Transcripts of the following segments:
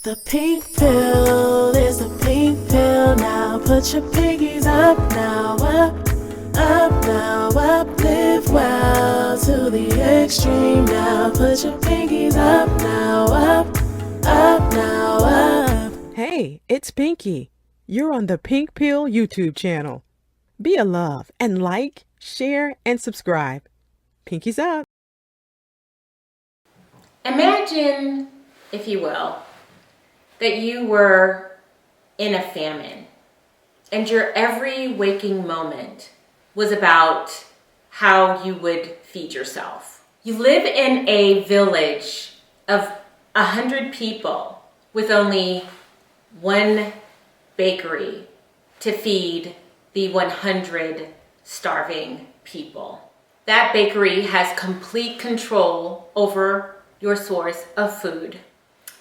The pink pill is the pink pill now. Put your pinkies up now, up now, up. Live well to the extreme now. Put your pinkies up now, up now, up. Hey, it's Pinky. You're on the Pink Pill YouTube channel. Be a love and like, share, and subscribe. Pinkies up. Imagine, if you will, that you were in a famine and your every waking moment was about how you would feed yourself. You live in a village of 100 people with only one bakery to feed the 100 starving people. That bakery has complete control over your source of food.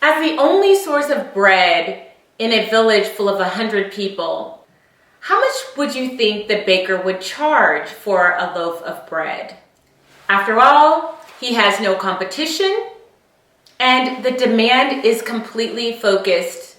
As the only source of bread in a village full of 100 people, how much would you think the baker would charge for a loaf of bread? After all, he has no competition, and the demand is completely focused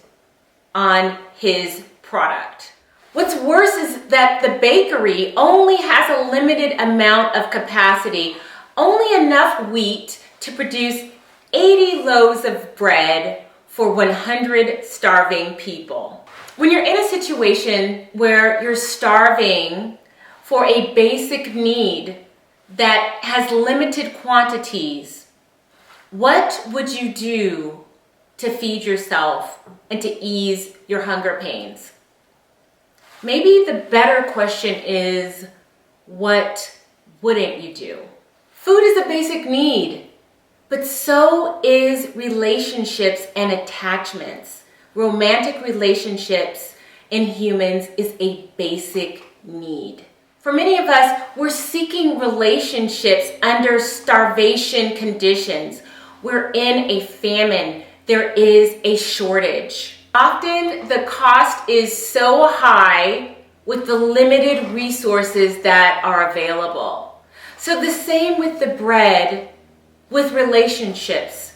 on his product. What's worse is that the bakery only has a limited amount of capacity, only enough wheat to produce 80 loaves of bread for 100 starving people. When you're in a situation where you're starving for a basic need that has limited quantities, what would you do to feed yourself and to ease your hunger pains? Maybe the better question is, what wouldn't you do? Food is a basic need, but so is relationships and attachments. Romantic relationships in humans is a basic need. For many of us, we're seeking relationships under starvation conditions. We're in a famine. There is a shortage. Often the cost is so high with the limited resources that are available. So the same with the bread, with relationships.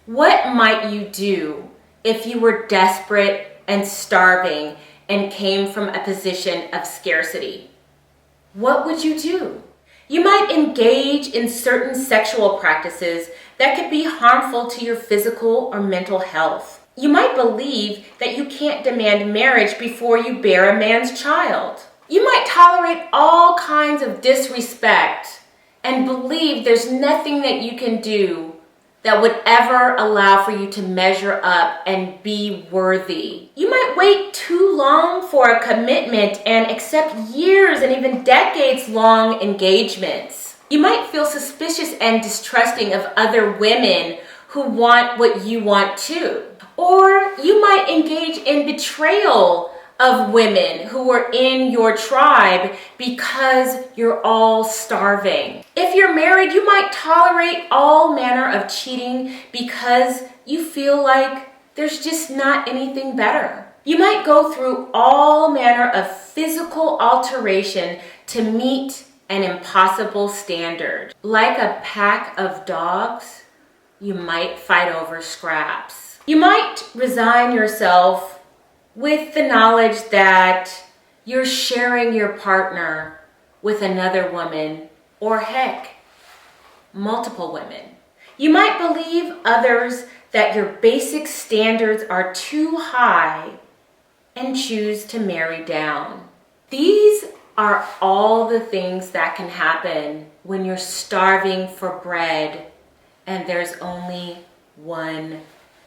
What might you do if you were desperate and starving and came from a position of scarcity? What would you do? You might engage in certain sexual practices that could be harmful to your physical or mental health. You might believe that you can't demand marriage before you bear a man's child. You might tolerate all kinds of disrespect and believe there's nothing that you can do that would ever allow for you to measure up and be worthy. You might wait too long for a commitment and accept years and even decades-long engagements. You might feel suspicious and distrusting of other women who want what you want too. Or you might engage in betrayal of women who are in your tribe because you're all starving. If you're married, you might tolerate all manner of cheating because you feel like there's just not anything better. You might go through all manner of physical alteration to meet an impossible standard. Like a pack of dogs, you might fight over scraps. You might resign yourself with the knowledge that you're sharing your partner with another woman, or heck, multiple women. You might believe others that your basic standards are too high and choose to marry down. These are all the things that can happen when you're starving for bread and there's only one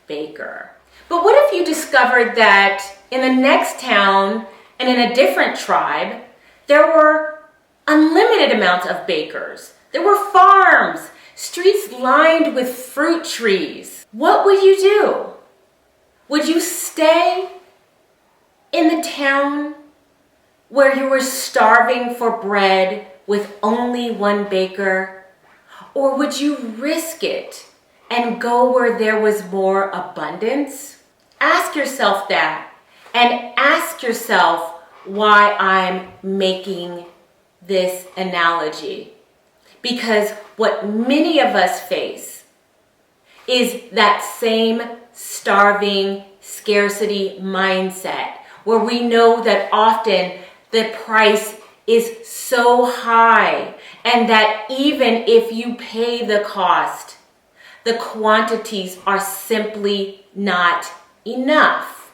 baker. But what if you discovered that in the next town and in a different tribe, there were unlimited amounts of bakers? There were farms, streets lined with fruit trees. What would you do? Would you stay in the town where you were starving for bread with only one baker? Or would you risk it and go where there was more abundance? Ask yourself that, and ask yourself why I'm making this analogy. Because what many of us face is that same starving, scarcity mindset, where we know that often the price is so high, and that even if you pay the cost, the quantities are simply not enough.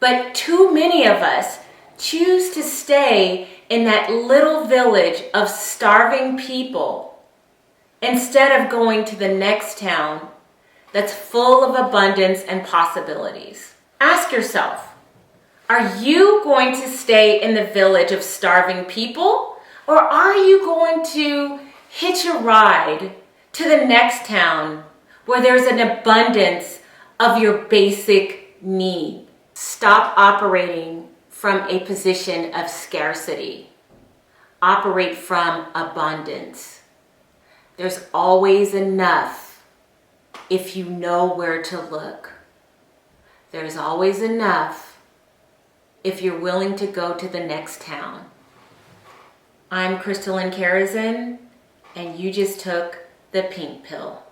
But too many of us choose to stay in that little village of starving people instead of going to the next town that's full of abundance and possibilities. Ask yourself, are you going to stay in the village of starving people, or are you going to hitch a ride to the next town where there's an abundance of your basic need? Stop operating from a position of scarcity. Operate from abundance. There's always enough if you know where to look. There's always enough if you're willing to go to the next town. I'm Crystalline Karazin, and you just took the pink pill.